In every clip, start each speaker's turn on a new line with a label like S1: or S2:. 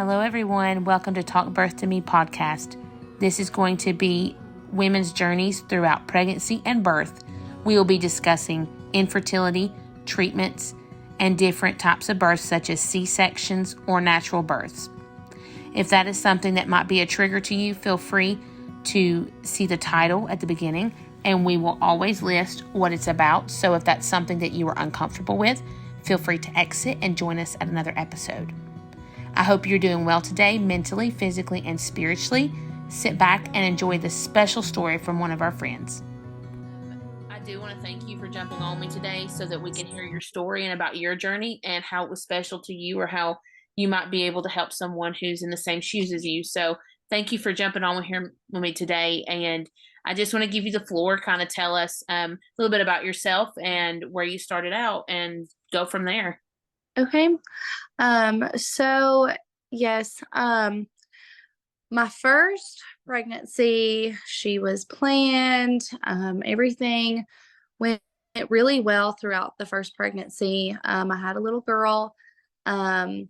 S1: Hello, everyone. Welcome to Talk Birth to Me podcast. This is going to be women's journeys throughout pregnancy and birth. We will be discussing infertility, treatments, and different types of births such as C-sections or natural births. If that is something that might be a trigger to you, feel free to see the title at the beginning, and we will always list what it's about. So if that's something that you are uncomfortable with, feel free to exit and join us at another episode. I hope you're doing well today, mentally, physically, and spiritually. Sit back and enjoy this special story from one of our friends. I do want to thank you for jumping on me today so that we can hear your story and about your journey and how it was special to you or how you might be able to help someone who's in the same shoes as you. So thank you for jumping on here with me today. And I just want to give you the floor, kind of tell us a little bit about yourself and where you started out and go from there.
S2: Okay. So yes, my first pregnancy, she was planned. Everything went really well throughout the first pregnancy. I had a little girl. Um,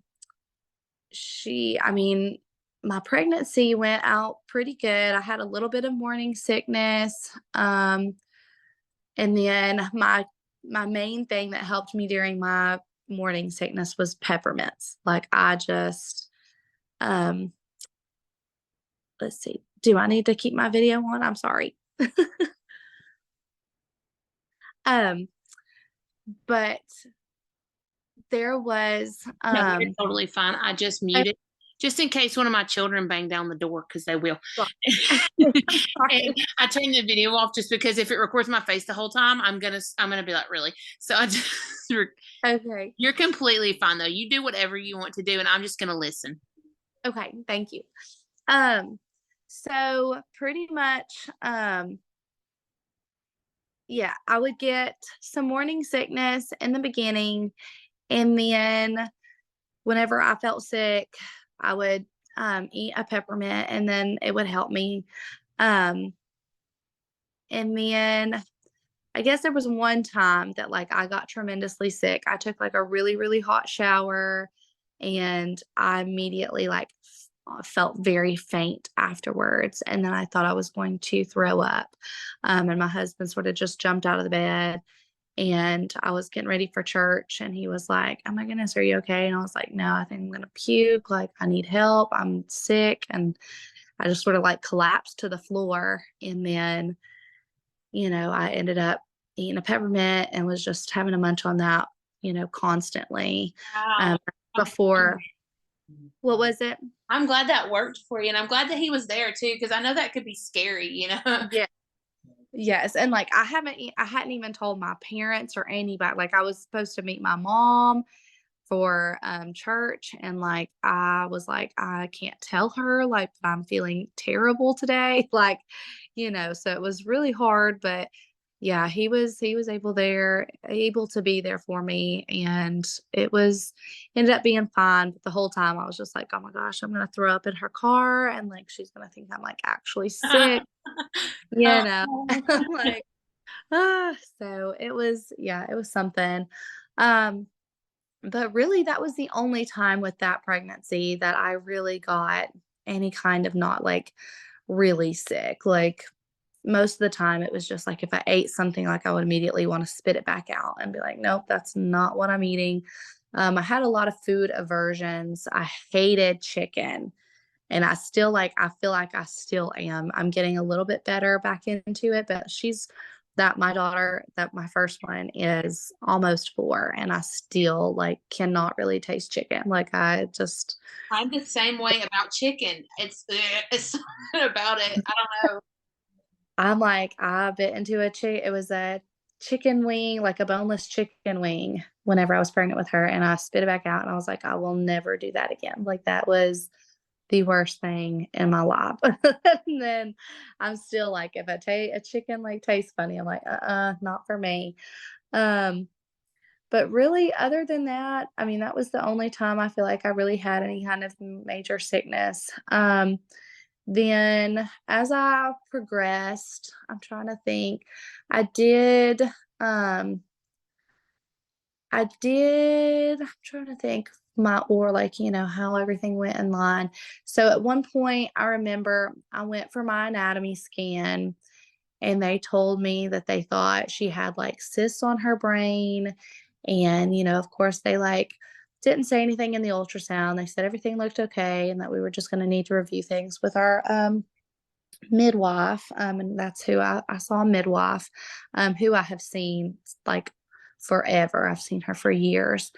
S2: my pregnancy went out pretty good. I had a little bit of morning sickness. And then my main thing that helped me during my morning sickness was peppermints. Like I just um let's see. Do I need to keep my video on? I'm sorry. um but there was
S1: No, you're totally fine. I just
S2: uh,
S1: muted just in case one of my children bang down the door because they will. And
S2: sorry.
S1: I turned the video off just because if it records my face the whole time, I'm gonna be like, really. So I just
S2: Okay.
S1: you're completely fine though. You do whatever you want to do, and I'm just gonna listen.
S2: Okay, thank you. Um so pretty much yeah, I would get some morning sickness in the beginning, and then whenever I felt sick, I would eat a peppermint, and then it would help me. Um, and then I guess there was one time that like I got tremendously sick. I took like a really, really hot shower, and I immediately felt very faint afterwards. And then I thought I was going to throw up. And my husband sort of just jumped out of the bed, and I was getting ready for church, and he was like, "Oh my goodness, are you okay?" And I was like, "No, I think I'm gonna puke. Like, I need help. I'm sick." And I just sort of like collapsed to the floor. And then, I ended up eating a peppermint and was just having a munch on that, constantly.
S1: Wow.
S2: Um, before, what was it?
S1: I'm glad that worked for you, and I'm glad that he was there too, because I know that could be scary.
S2: Yeah. Yes, and like I hadn't even told my parents or anybody. Like I was supposed to meet my mom for church, and like I was like I can't tell her like that I'm feeling terrible today. Like, so it was really hard, but yeah, he was able to be there for me, and it was ended up being fine. But the whole time I was just like, oh my gosh, I'm gonna throw up in her car, and like she's gonna think I'm like actually sick, you know. Like, so it was something. Um, but really that was the only time with that pregnancy that I really got any kind of not like really sick. Like most of the time it was just like if I ate something, like I would immediately want to spit it back out and be like, nope, that's not what I'm eating. I had a lot of food aversions. I hated chicken. And I feel like I still am. I'm getting a little bit better back into it, but my daughter, that my first one is almost 4, and I still like cannot really taste chicken. Like
S1: I'm the same way about chicken. It's something about it. I don't know.
S2: I'm like, I bit into it was a chicken wing, like a boneless chicken wing whenever I was pregnant with her, and I spit it back out, and I was like, I will never do that again. Like that was the worst thing in my life. And then I'm still like, if a chicken like tastes funny, I'm like, not for me. Um, but really, other than that, I mean, that was the only time I feel like I really had any kind of major sickness. Then as I progressed, I'm trying to think, I did, um, I did. I'm trying to think like, how everything went in line. So at one point, I remember I went for my anatomy scan and they told me that they thought she had like cysts on her brain. And, of course, they like didn't say anything in the ultrasound. They said everything looked okay and that we were just going to need to review things with our midwife. And that's who I saw a midwife, who I have seen like forever. I've seen her for years.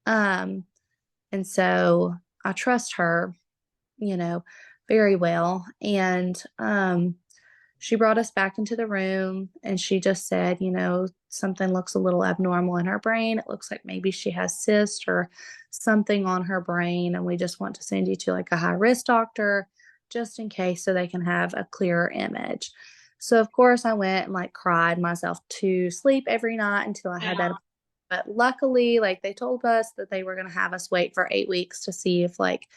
S2: Um, and so I trust her, you know, very well. And she brought us back into the room and she just said, something looks a little abnormal in her brain. It looks like maybe she has cyst or something on her brain. And we just want to send you to like a high risk doctor just in case so they can have a clearer image. So, of course, I went and like cried myself to sleep every night until I had
S1: Yeah.
S2: that. But luckily, like they told us that they were going to have us wait for 8 weeks to see if like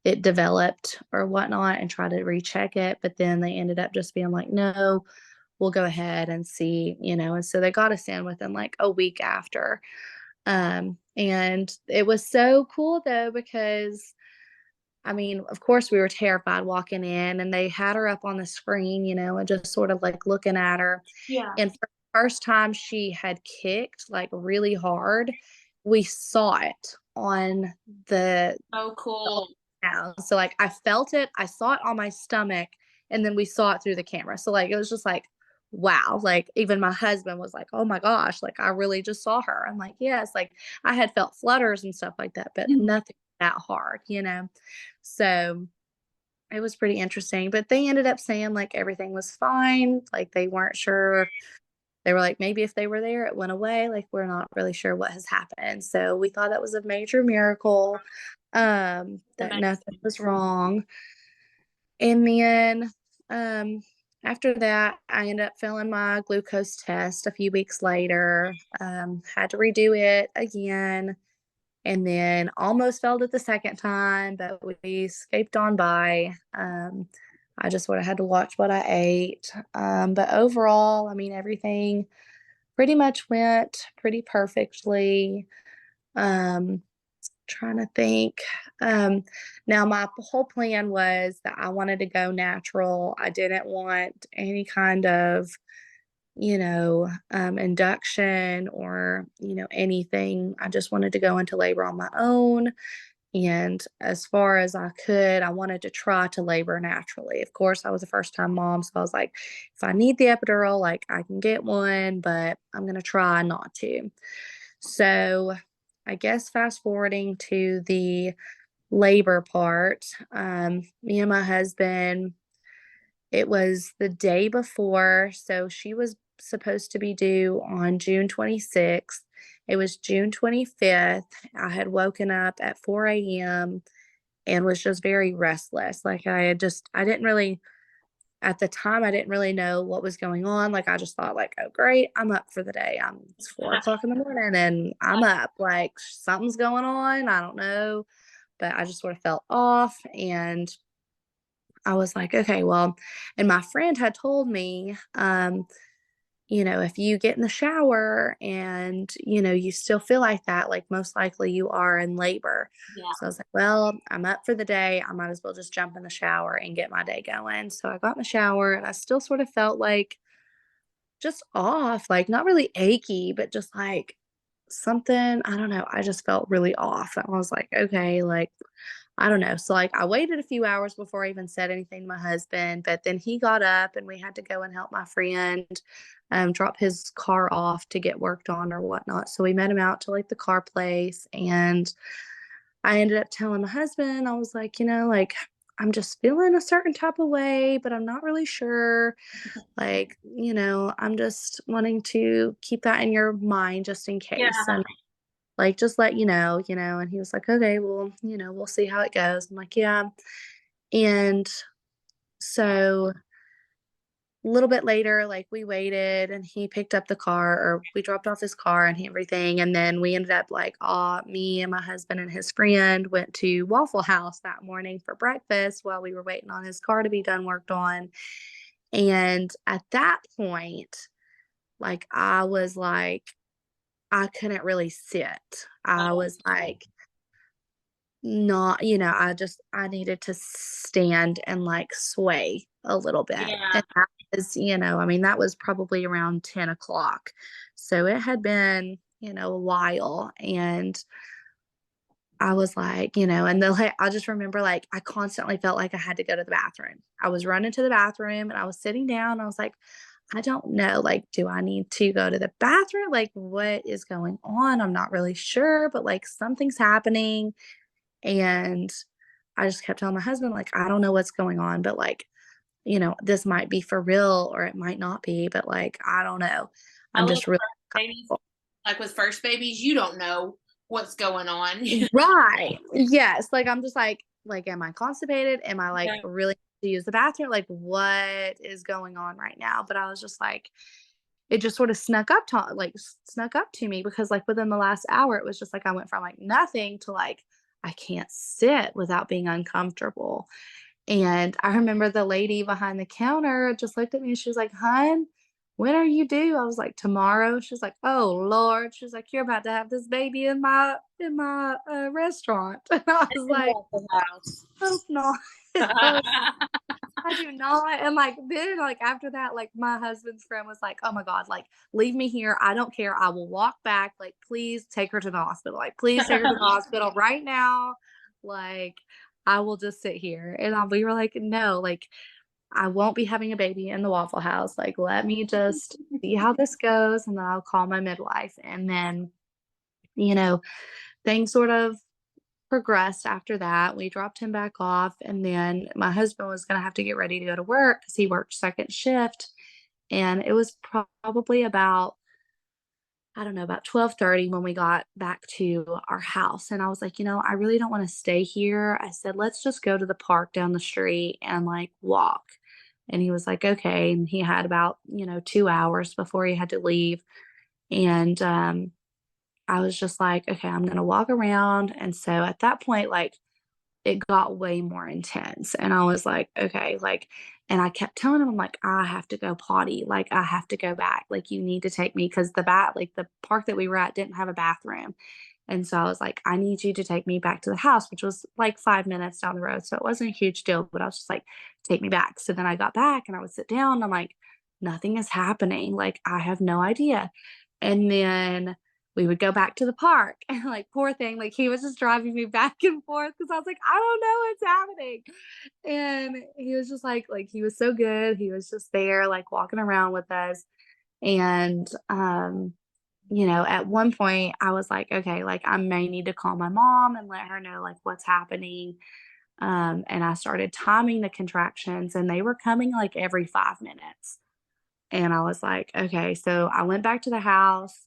S2: it developed or whatnot and try to recheck it. But then they ended up just being like, no, we'll go ahead and see, And so they got us in within like a week after. And it was so cool though, because I mean, of course, we were terrified walking in, and they had her up on the screen, and just sort of like looking at her.
S1: Yeah.
S2: And for the first time she had kicked like really hard, we saw it on
S1: Oh,
S2: the
S1: cool.
S2: ultrasound. So like I felt it, I saw it on my stomach, and then we saw it through the camera. So like it was just like, wow. Like even my husband was like, oh my gosh, like I really just saw her. I'm like, yes, like I had felt flutters and stuff like that, but nothing that hard. So it was pretty interesting. But they ended up saying like everything was fine. Like they weren't sure. They were like, maybe if they were there, it went away. Like we're not really sure what has happened. So we thought that was a major miracle, that nothing was wrong. And then after that, I ended up failing my glucose test a few weeks later. Had to redo it again and then almost failed it the second time, but we escaped on by. I just would have had to watch what I ate. But overall, I mean, everything pretty much went pretty perfectly. Um, Trying to think. Um, Now, my whole plan was that I wanted to go natural. I didn't want any kind of induction or, anything. I just wanted to go into labor on my own. And as far as I could, I wanted to try to labor naturally. Of course, I was a first time mom. So I was like, if I need the epidural, like I can get one, but I'm going to try not to. So I guess fast forwarding to the labor part, me and my husband, it was the day before, so she was supposed to be due on June 26th. It was June 25th. I had woken up at 4 a.m. and was just very restless. Like I didn't really, at the time, I didn't really know what was going on. Like I just thought like, oh great, I'm up for the day. It's 4 o'clock in the morning and I'm up. Like something's going on. I don't know. But I just sort of felt off and I was like, okay, well, and my friend had told me, if you get in the shower and, you still feel like that, like most likely you are in labor.
S1: Yeah.
S2: So I was like, well, I'm up for the day. I might as well just jump in the shower and get my day going. So I got in the shower and I still sort of felt like just off, like not really achy, but just like something, I don't know. I just felt really off. I was like, okay, like I don't know. So like I waited a few hours before I even said anything to my husband, but then he got up and we had to go and help my friend drop his car off to get worked on or whatnot. So we met him out to like the car place and I ended up telling my husband, I was like, like I'm just feeling a certain type of way, but I'm not really sure. Like, I'm just wanting to keep that in your mind just in
S1: Yeah.
S2: case. And like just let and he was like, okay, well, we'll see how it goes. I'm like, yeah. And so a little bit later, like we waited and he picked up the car or we dropped off his car and everything. And then we ended up like, me and my husband and his friend went to Waffle House that morning for breakfast while we were waiting on his car to be done worked on. And at that point, like I was like, I couldn't really sit. I
S1: Oh,
S2: was like not, I needed to stand and like sway a little bit.
S1: yeah.
S2: And that was, I mean, that was probably around 10 o'clock. So it had been, a while. And I was like, and I just remember like I constantly felt like I had to go to the bathroom. I was running to the bathroom and I was sitting down. I was like, I don't know. Like, do I need to go to the bathroom? Like, what is going on? I'm not really sure, but like something's happening. And I just kept telling my husband, like, I don't know what's going on, but like, this might be for real or it might not be, but like, I don't know.
S1: A
S2: I'm
S1: little
S2: just really
S1: babies, like with first babies, you don't know what's going on.
S2: right. Yes. Like, I'm just like, am I constipated? Am I like
S1: Yeah.
S2: really to use the bathroom? Like, what is going on right now? But I was just like, it just sort of snuck up to me because like within the last hour, it was just like I went from like nothing to like, I can't sit without being uncomfortable. And I remember the lady behind the counter just looked at me and she was like, "Hun, when are you due?" I was like, "Tomorrow." She's like, "Oh Lord." She's like, "You're about to have this baby in my restaurant." And I was
S1: In
S2: like,
S1: the house.
S2: "Hope not." I I do not. And like then like after that, like my husband's friend was like, "Oh my God, like leave me here. I don't care. I will walk back. Like, please take her to the hospital. Like, please take her to the hospital right now. Like, I will just sit here." And we were like, "No, like I won't be having a baby in the Waffle House. Like, let me just see how this goes and then I'll call my midwife." And then, you know, things sort of progressed after that. We dropped him back off, and then my husband was gonna have to get ready to go to work because he worked second shift, and it was probably about, I don't know, about 12:30 when we got back to our house, and I was like, I really don't wanna stay here." I said, "Let's just go to the park down the street and, like, walk." And he was like, "Okay," and he had about, 2 hours before he had to leave, and, I was just like, "Okay, I'm gonna walk around," and so at that point, like, it got way more intense, and I was like, "Okay," like, and I kept telling him, I'm like, "I have to go potty, like, I have to go back, like, you need to take me because the park that we were at didn't have a bathroom, and so I was like, "I need you to take me back to the house," which was, like, 5 minutes down the road, so it wasn't a huge deal, but I was just like, "Take me back." So then I got back and I would sit down, and I'm like, "Nothing is happening, like, I have no idea." And then we would go back to the park, and, like, poor thing, like, he was just driving me back and forth because I was like, "I don't know what's happening." And he was just like, he was so good, he was just there, like, walking around with us, and, at one point, I was like, "Okay, like, I may need to call my mom and let her know, like, what's happening." And I started timing the contractions, and they were coming, like, every 5 minutes, and I was like, "Okay." So I went back to the house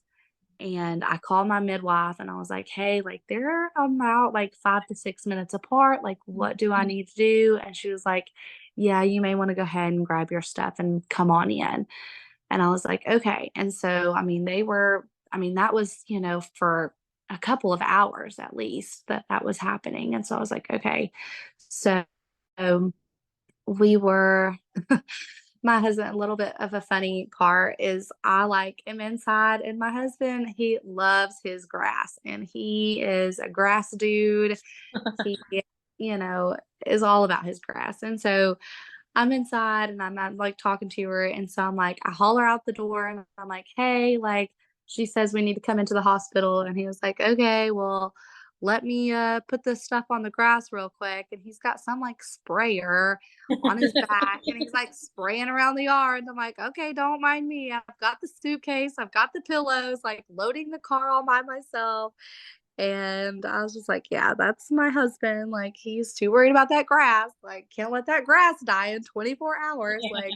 S2: and I called my midwife and I was like, "Hey, like they're about like 5 to 6 minutes apart. Like, what do I need to do?" And she was like, "Yeah, you may want to go ahead and grab your stuff and come on in." And I was like, "Okay." And so, I mean, that was, for a couple of hours at least that was happening. And so I was like, "Okay." So we were my husband, a little bit of a funny part is I like am inside and my husband, he loves his grass and he is a grass dude. He, you know, is all about his grass. And so I'm inside and I'm like talking to her. And so I'm like, I holler out the door and I'm like, "Hey, like, she says we need to come into the hospital." And he was like, "Okay, well, let me put this stuff on the grass real quick." And he's got some like sprayer on his back and he's like spraying around the yard. And I'm like, "Okay, don't mind me. I've got the suitcase, I've got the pillows, like loading the car all by myself." And I was just like, "Yeah, that's my husband, like, he's too worried about that grass, like, can't let that grass die in 24 hours," like,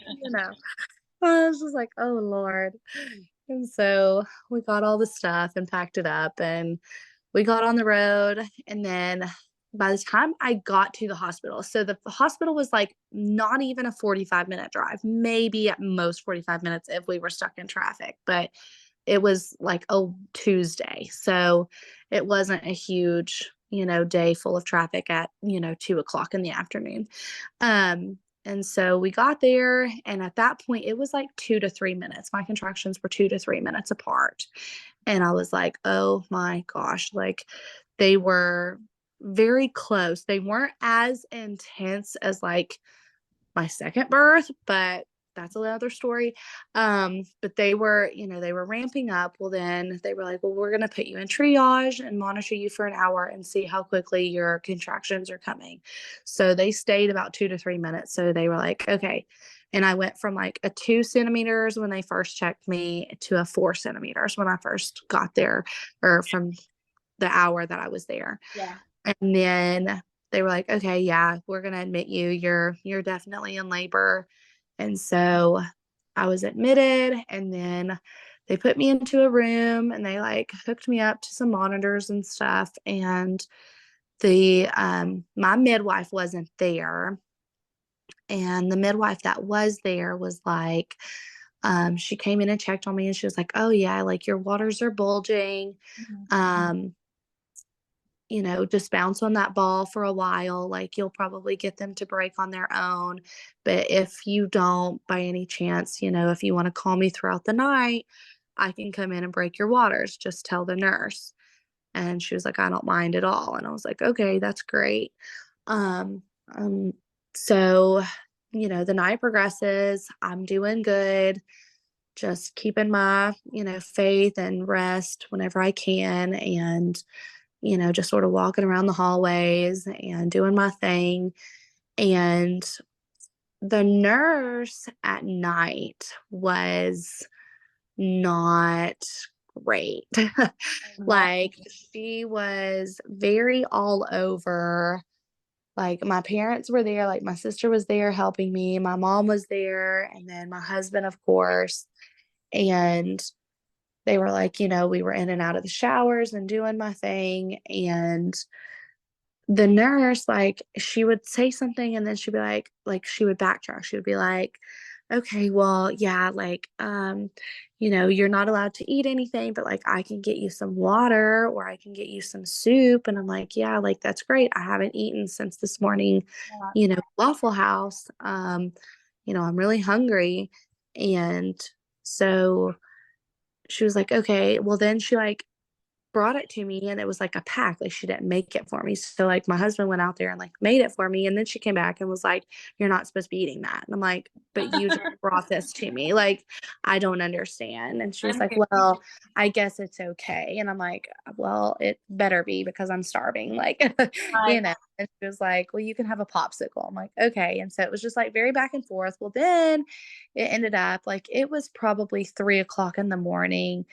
S2: I was just like, "Oh, Lord." And so, we got all the stuff and packed it up, and we got on the road, and then by the time I got to the hospital so the hospital was, like, not even a 45-minute drive, maybe at most 45 minutes if we were stuck in traffic, but it was like a Tuesday, so it wasn't a huge, day full of traffic at, 2 o'clock in the afternoon. Um, And so we got there, and at that point, it was like 2 to 3 minutes. My contractions were 2 to 3 minutes apart. And I was like, oh my gosh, like they were very close. They weren't as intense as like my second birth, but that's another story. But they were, they were ramping up. Well, then they were like, well, we're going to put you in triage and monitor you for an hour and see how quickly your contractions are coming. So they stayed about 2 to 3 minutes. So they were like, okay. And I went from like a 2 centimeters when they first checked me to a 4 centimeters when I first got there, or from the hour that I was there.
S1: Yeah.
S2: And then they were like, okay, yeah, we're going to admit you. You're definitely in labor. And so I was admitted, and then they put me into a room and they like hooked me up to some monitors and stuff. And the my midwife wasn't there. And the midwife that was there was like, she came in and checked on me, and she was like, oh yeah, like your waters are bulging.
S1: Mhm.
S2: Um, just bounce on that ball for a while. Like you'll probably get them to break on their own. But if you don't, by any chance, if you want to call me throughout the night, I can come in and break your waters. Just tell the nurse. And she was like, I don't mind at all. And I was like, okay, that's great. Um, um, so, the night progresses. I'm doing good. Just keeping my, faith and rest whenever I can. And just sort of walking around the hallways and doing my thing. And the nurse at night was not great.
S1: No.
S2: Like, she was very all over. Like, my parents were there, like, my sister was there helping me, my mom was there, and then my husband, of course. And they were like, we were in and out of the showers and doing my thing. And the nurse, like, she would say something and then she'd be like she would backtrack. She would be like, okay, well, yeah, like, you're not allowed to eat anything, but like I can get you some water or I can get you some soup. And I'm like, yeah, like that's great. I haven't eaten since this morning,
S1: Yeah.
S2: Waffle House. I'm really hungry. And so she was like, okay, well then she like brought it to me and it was like a pack. Like she didn't make it for me. So like my husband went out there and like made it for me. And then she came back and was like, you're not supposed to be eating that. And I'm like, but you just brought this to me. Like, I don't understand. And she was
S1: I'm
S2: like,
S1: here.
S2: well, I guess it's okay. And I'm like, well, it better be because I'm starving. Like,
S1: Right.
S2: And she was like, well, you can have a popsicle. I'm like, okay. And so it was just like very back and forth. Well, then it ended up like it was probably 3 o'clock in the morning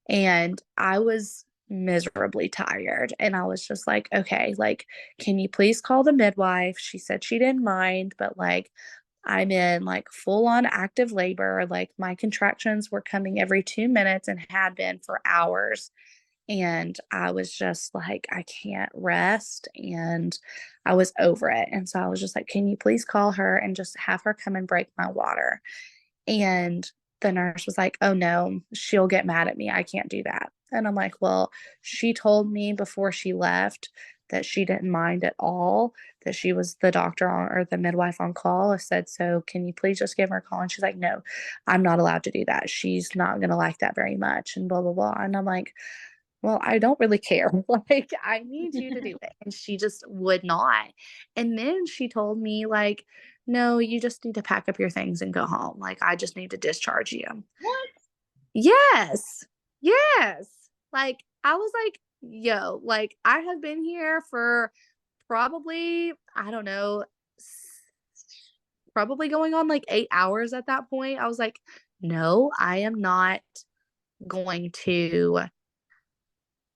S2: and I was miserably tired. And I was just like, okay, like, can you please call the midwife? She said she didn't mind, but like, I'm in like full on active labor. Like, my contractions were coming every 2 minutes and had been for hours. And I was just like, I can't rest. And I was over it. And so I was just like, can you please call her and just have her come and break my water? And the nurse was like, oh no, she'll get mad at me. I can't do that. And I'm like, well, she told me before she left that she didn't mind at all, that she was the doctor on or the midwife on call. I said, so can you please just give her a call? And she's like, no, I'm not allowed to do that. She's not going to like that very much and blah, blah, blah. And I'm like, well, I don't really care. Like, I need you to do it. And she just would not. And then she told me, like, no, you just need to pack up your things and go home. Like, I just need to discharge you.
S1: What?
S2: Yes. Yes. Like, I was like, yo, like, I have been here for probably, I don't know, probably going on like 8 hours at that point. I was like, no, I am not going to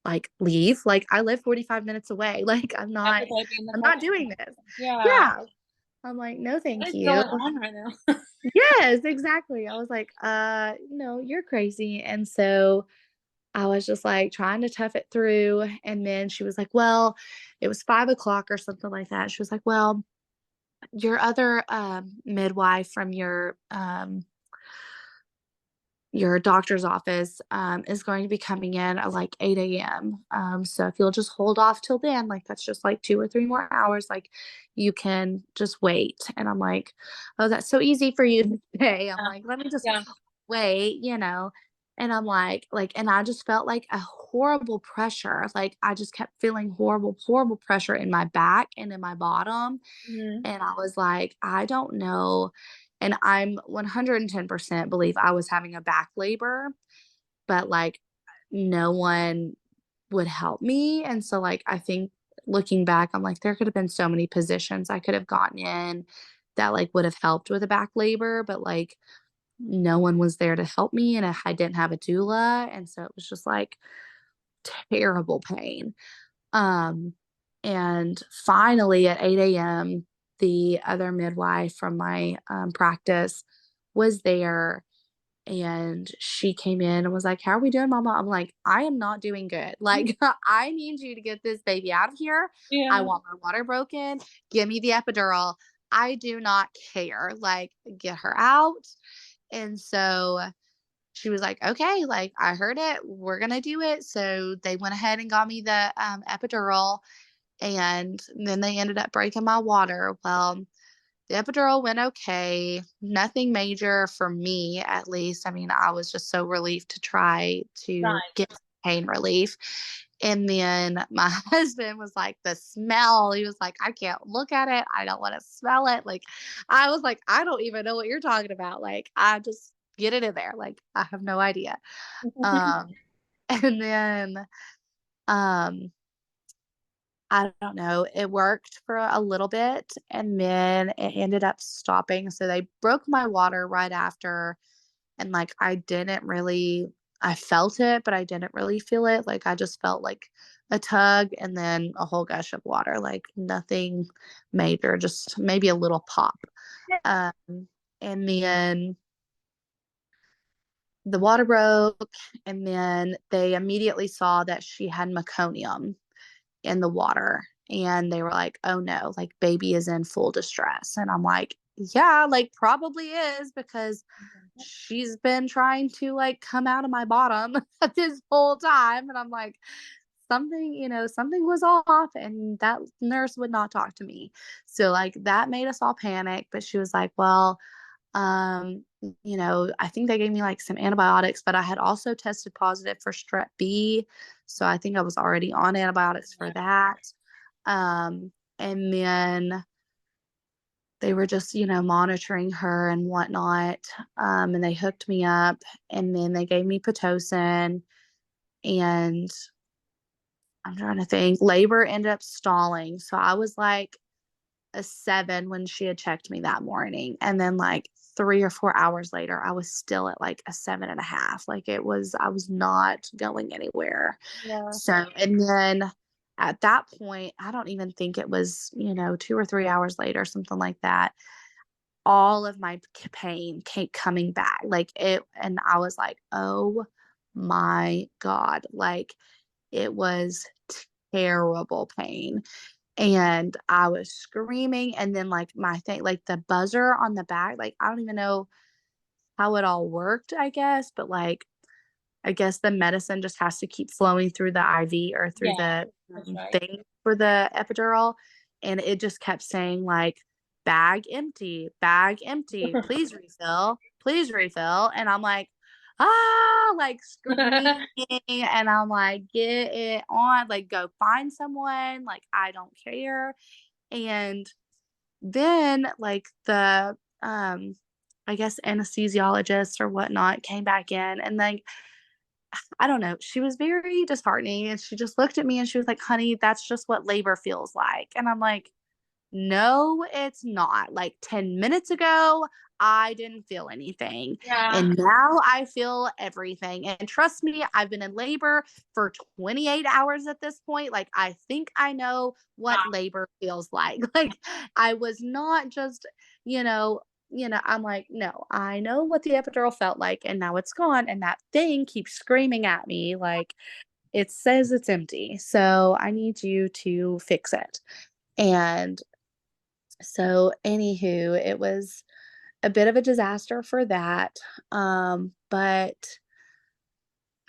S2: like leave. Like, I live 45 minutes away. Like, I'm
S1: Have
S2: not
S1: the baby in the
S2: I'm
S1: car.
S2: not doing this.
S1: Yeah.
S2: Yeah. I'm like, no,
S1: What
S2: thank
S1: is
S2: you.
S1: going on right now?
S2: Yes, exactly. I was like, no, you're crazy. And so I was just like trying to tough it through. And then she was like, well, it was 5 o'clock or something like that. She was like, well, your other midwife from your doctor's office is going to be coming in at like 8 a.m. So if you'll just hold off till then, like that's just like 2 or 3 more hours, like you can just wait. And I'm like, oh, that's so easy for you to say. I'm like, let me just
S1: Yeah.
S2: wait, And I'm and I just felt like a horrible pressure. Like I just kept feeling horrible, horrible pressure in my back and in my bottom.
S1: Mhm.
S2: And I was like, I don't know. And I'm 110% believe I was having a back labor, but like no one would help me. And so, like, I think looking back, I'm like, there could have been so many positions I could have gotten in that like would have helped with a back labor, but like no one was there to help me. And I didn't have a doula. And so it was just like terrible pain. Um, and finally at 8 a.m., the other midwife from my practice was there and she came in and was like, "How are we doing, mama?" I'm like, "I am not doing good. Like, I need you to get this baby out of here. I
S1: Yeah.
S2: want my water broken. Give me the epidural. I do not care. Like, get her out." And so she was like, "Okay, like I heard it. We're gonna do it." So they went ahead and got me the epidural, and then they ended up breaking my water. Well, the epidural went okay, nothing major for me, at least. I mean, I was just so relieved to try to
S1: Right.
S2: get pain relief. And then my husband was like, the smell, he was like, I can't look at it. I don't want to smell it. Like, I was like, I don't even know what you're talking about. Like, I just get it in there. Like, I have no idea. Um, and then, um, I don't know. It worked for a little bit and then it ended up stopping. So they broke my water right after. And like, I felt it, but I didn't really feel it. Like, I just felt like a tug and then a whole gush of water, like nothing major, just maybe a little pop. Um, and then the water broke. And then they immediately saw that she had meconium in the water and they were like, "Oh no, like baby is in full distress." And I'm like, "Yeah, like probably is because she's been trying to like come out of my bottom this whole time." And I'm like, something was off and that nurse would not talk to me. So like that made us all panic, but she was like, "Well, um, I think they gave me like some antibiotics, but I had also tested positive for strep B. So I think I was already on antibiotics for that. And then they were just, monitoring her and whatnot. And they hooked me up and then they gave me Pitocin and I'm trying to think, labor ended up stalling. So I was like a 7 when she had checked me that morning. And then like 3 or 4 hours later, I was still at like a 7.5. Like I was not going anywhere.
S1: Yeah.
S2: So, and then at that point, I don't even think it was, 2 or 3 hours later, something like that. All of my pain came coming back. Like it, and I was like, oh my God. Like it was terrible pain and I was screaming. And then, like, my thing, like the buzzer on the back, like, I don't even know how it all worked, I guess, but like, I guess the medicine just has to keep flowing through the IV or through
S1: Yeah.
S2: the
S1: That's right.
S2: thing for the epidural. And it just kept saying, like, bag empty, please refill, please refill. And I'm like, ah, like screaming. And I'm like, get it on, like, go find someone. Like, I don't care. And then, like, I guess anesthesiologist or whatnot came back in and like I don't know. She was very disheartening and she just looked at me and she was like, "Honey, that's just what labor feels like." And I'm like, "No, it's not. Like 10 minutes ago, I didn't feel anything.
S1: Yeah.
S2: And now I feel everything. And trust me, I've been in labor for 28 hours at this point. Like, I think I know what labor feels like." Like, I was not just, you know, I'm like, no, I know what the epidural felt like, and now it's gone. And that thing keeps screaming at me, like, it says it's empty. So I need you to fix it. And so, anywho, it was a bit of a disaster for that. But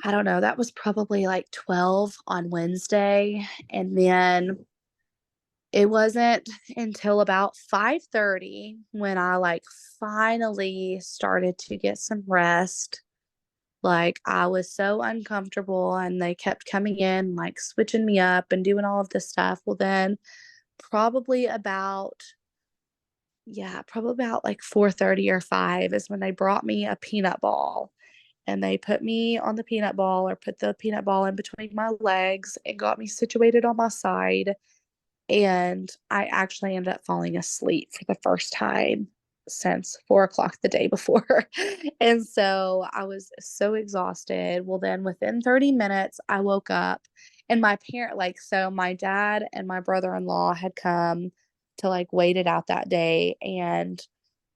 S2: I don't know, that was probably like 12 on Wednesday. And then it wasn't until about 5:30 when I like finally started to get some rest. Like I was so uncomfortable and they kept coming in, like switching me up and doing all of this stuff. Well, then probably about, yeah, probably about like 4:30 or 5 is when they brought me a peanut ball and they put me on the peanut ball or put the peanut ball in between my legs and got me situated on my side. And I actually ended up falling asleep for the first time since 4 o'clock the day before. And so I was so exhausted. Well, then within 30 minutes, I woke up and so my dad and my brother-in-law had come to like wait it out that day. And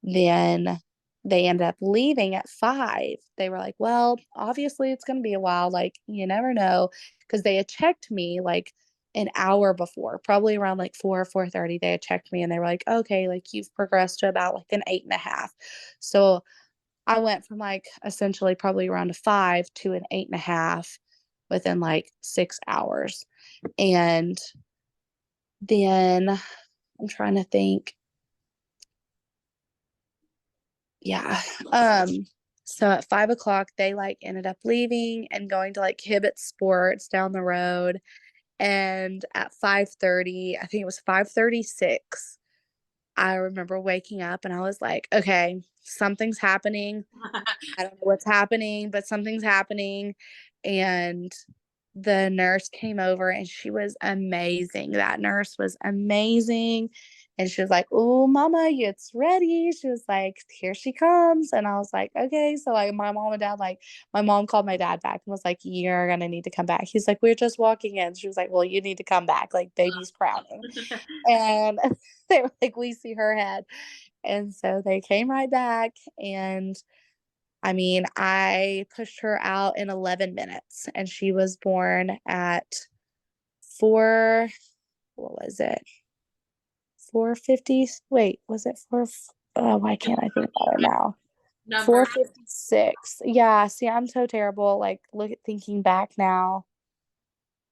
S2: then they ended up leaving at 5. They were like, well, obviously it's going to be a while. Like, you never know. Because they had checked me like an hour before, probably around like 4:30. They had checked me and they were like, okay, like you've progressed to about like an 8.5. So I went from like essentially probably around a 5 to an 8.5 within like 6 hours. And then I'm trying to think. Yeah. Um, so at 5 o'clock, they like ended up leaving and going to like Hibbett Sports down the road. And at 5:30, I think it was 5:36, I remember waking up and I was like, okay, something's happening. I don't know what's happening, but something's happening. And the nurse came over and she was amazing. That nurse was amazing. And she was like, oh, mama, it's ready. She was like, here she comes. And I was like, okay. So, like, my mom and dad, like, my mom called my dad back and was like, you're going to need to come back. He's like, we're just walking in. She was like, well, you need to come back. Like, baby's crowning. And they were like, we see her head. And so they came right back. And I mean, I pushed her out in 11 minutes and she was born at 4, what was it? 4:50. Wait, was it 4? Oh, why can't I think about it now?
S1: Number.
S2: 4:56. Yeah, see, I'm so terrible. Like, look at thinking back now.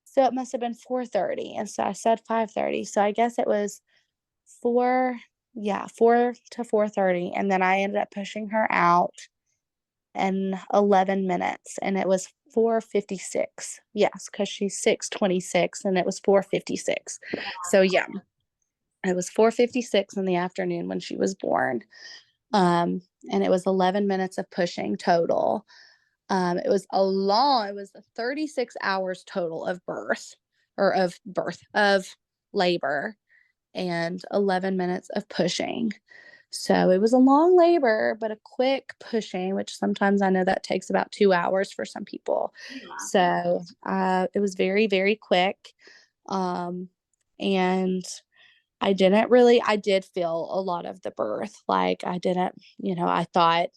S2: So it must have been 4:30. And so I said 5:30. So I guess it was 4, yeah, 4 to 4:30. And then I ended up pushing her out in 11 minutes and it was 4:56. Yes, because she's 6:26 and it was 4:56. So yeah, it was 4:56 in the afternoon when she was born. And it was 11 minutes of pushing total. It was 36 hours total of of labor and 11 minutes of pushing. So it was a long labor, but a quick pushing, which sometimes I know that takes about 2 hours for some people.
S1: Yeah.
S2: So it was very, very quick. Um, and I did feel a lot of the birth. Like I didn't, I thought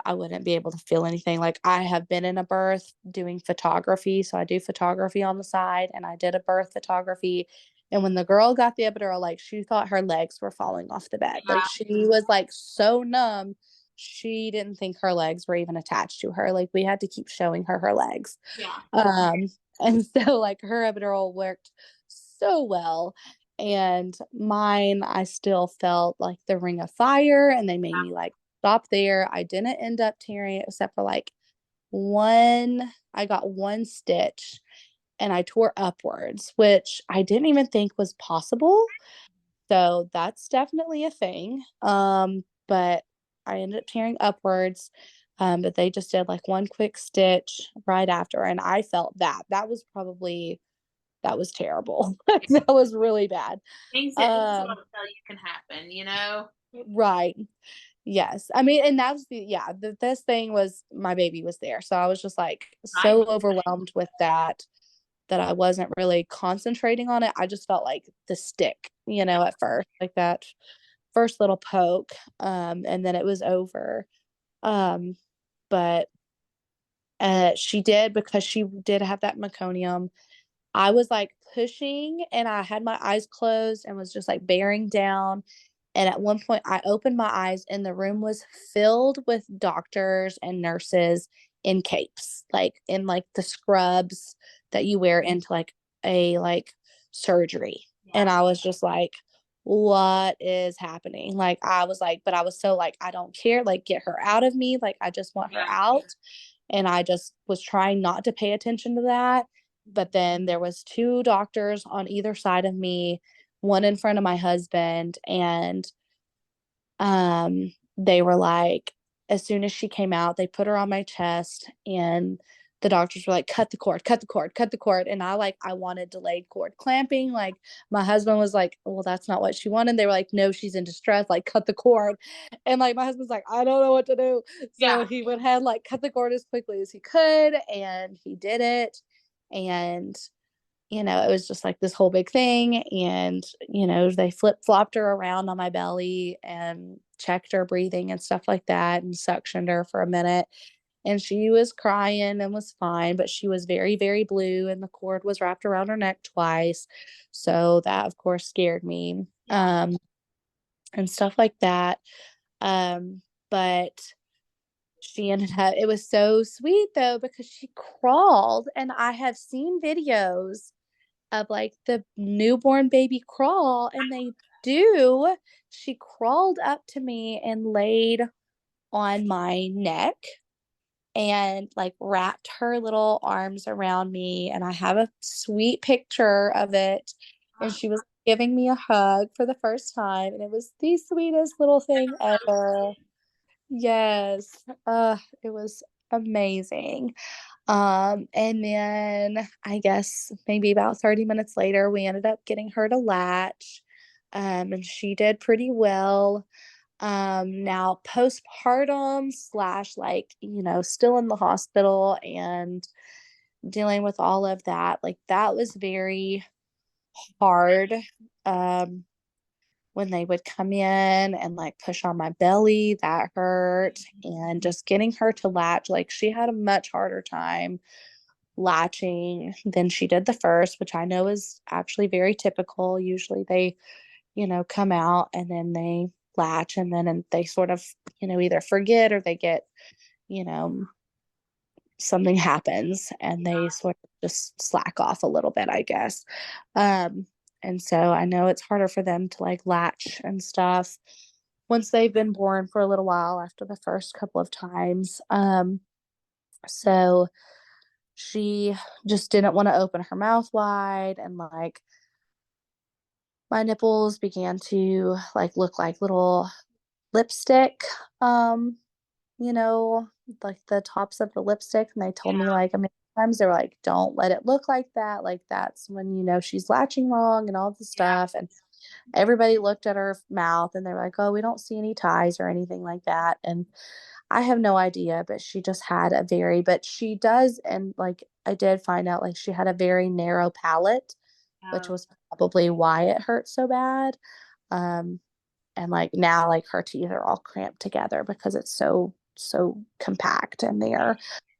S2: I wouldn't be able to feel anything. Like I have been in a birth doing photography. So I do photography on the side and I did a birth photography. And when the girl got the epidural, like she thought her legs were falling off the bed. Like she was like so numb. She didn't think her legs were even attached to her. Like we had to keep showing her legs.
S1: Yeah.
S2: And so like her epidural worked so well. And mine, I still felt like the ring of fire and they made me like stop there. I didn't end up tearing it except for like I got one stitch and I tore upwards, which I didn't even think was possible. So that's definitely a thing. But I ended up tearing upwards. But they just did like one quick stitch right after. And I felt that. That was terrible. That was really bad.
S1: Things that this is what
S2: Um,
S1: I'll tell you can happen, you know?
S2: right. Yes. I mean, and that was this thing was my baby was there. So I was just like
S1: Right.
S2: so overwhelmed with that I wasn't really concentrating on it. I just felt like the stick, at first, like that first little poke. And then it was over. Um, but she did because she did have that meconium. I was like pushing and I had my eyes closed and was just like bearing down And at one point, I opened my eyes, and the room was filled with doctors and nurses in capes, like in like the scrubs that you wear into like a like surgery. And I was just like, what is happening? Like, I was like, but I was so like, I don't care. Like, get her out of me. Like, I just want her out. And I just was trying not to pay attention to that. But then there was two doctors on either side of me, one in front of my husband, and they were like, as soon as she came out, they put her on my chest, and the doctors were like, cut the cord, cut the cord, cut the cord. And I wanted delayed cord clamping. Like, my husband was like, well, that's not what she wanted. They were like, no, she's in distress, like, cut the cord. And like, my husband's like, I don't know what to do. So he went ahead, like, cut the cord as quickly as he could, and he did it. And it was just like this whole big thing. And, they flip flopped her around on my belly and checked her breathing and stuff like that and suctioned her for a minute. And she was crying and was fine, but she was very, very blue, and the cord was wrapped around her neck twice. So that, of course, scared me. And stuff like that. But she ended up, it was so sweet though, because she crawled, and I have seen videos of like the newborn baby crawl, and she crawled up to me and laid on my neck and like wrapped her little arms around me, and I have a sweet picture of it, and she was giving me a hug for the first time, and it was the sweetest little thing ever. Yes. It was amazing. And then I guess maybe about 30 minutes later, we ended up getting her to latch. And she did pretty well. Now postpartum slash like, still in the hospital and dealing with all of that, like that was very hard. Um, when they would come in and like push on my belly, that hurt. And just getting her to latch, like she had a much harder time latching than she did the first, which I know is actually very typical. Usually they, come out and then they latch, and they sort of, either forget or they get, you know, something happens and they sort of just slack off a little bit, I guess. And so I know it's harder for them to like latch and stuff once they've been born for a little while after the first couple of times. So she just didn't want to open her mouth wide, and like my nipples began to like look like little lipstick, um, you know, like the tops of the lipstick. And they told me like a million times, they were like, don't let it look like that. Like that's when she's latching wrong and all this stuff. And everybody looked at her mouth and they're like, oh, we don't see any ties or anything like that. And I have no idea, but she just had but she does. And like, I did find out like she had a very narrow palate, which was probably why it hurt so bad. Um, and like now, like her teeth are all cramped together because it's so compact in there.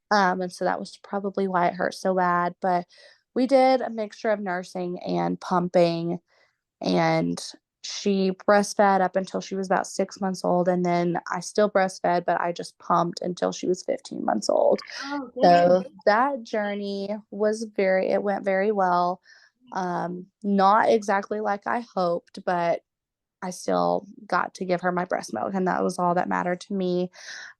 S2: And so that was probably why it hurt so bad. But we did a mixture of nursing and pumping, and she breastfed up until she was about 6 months old, and then I still breastfed, but I just pumped until she was 15 months old. So that journey it went very well. Not exactly like I hoped, but I still got to give her my breast milk, and that was all that mattered to me.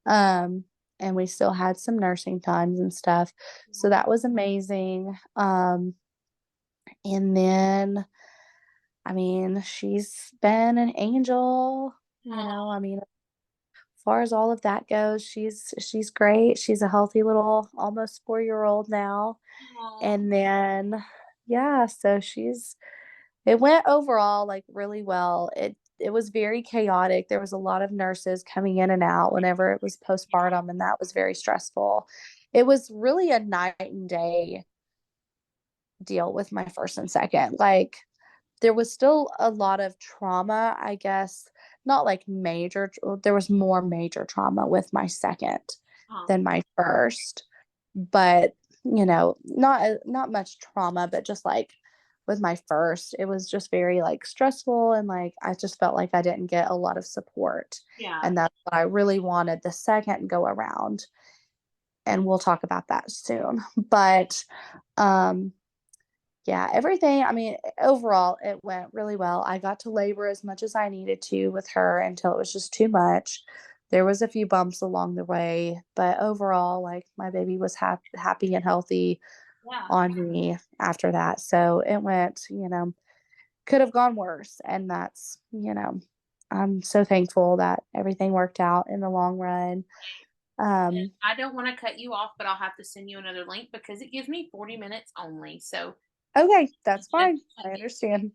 S2: Um, and we still had some nursing times and stuff. So that was amazing. And then, I mean, she's been an angel, I mean, as far as all of that goes, she's great. She's a healthy little almost 4-year-old now. And then, yeah, so it went overall like really well. It was very chaotic. There was a lot of nurses coming in and out whenever it was postpartum, and that was very stressful. It was really a night and day deal with my first and second. Like there was still a lot of trauma, I guess, not like major, there was more major trauma with my second than my first. But, not much trauma, but just like with my first, it was just very, like, stressful and, like, I just felt like I didn't get a lot of support,
S1: Yeah.
S2: and that's what I really wanted the second go around, and we'll talk about that soon. But, um, yeah, everything I mean, overall, it went really well. I got to labor as much as I needed to with her until it was just too much. There was a few bumps along the way, but overall, like, my baby was happy and healthy
S1: Yeah.
S2: on me after that. So it went, could have gone worse. And that's, I'm so thankful that everything worked out in the long run.
S1: And
S2: Um,
S1: I don't want to cut you off, but I'll have to send you another link because it gives me 40 minutes only. So
S2: okay,
S1: I'm
S2: that's
S1: gonna
S2: fine. I understand.